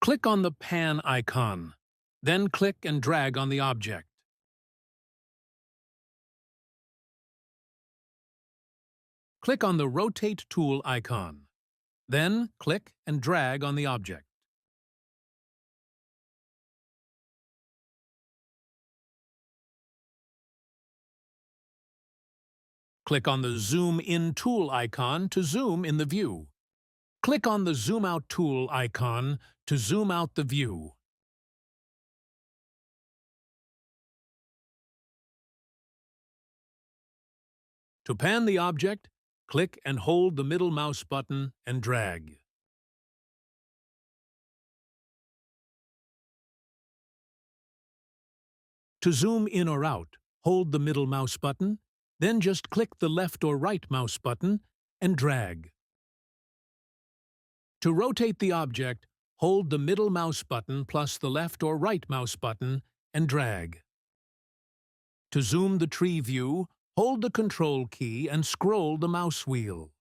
Click on the pan icon, then click and drag on the object. Click on the Rotate tool icon, then click and drag on the object. Click on the Zoom In tool icon to zoom in the view. Click on the Zoom Out tool icon to zoom out the view. To pan the object, click and hold the middle mouse button and drag. To zoom in or out, hold the middle mouse button, then just click the left or right mouse button and drag. To rotate the object, hold the middle mouse button plus the left or right mouse button and drag. To zoom the tree view, hold the Control key and scroll the mouse wheel.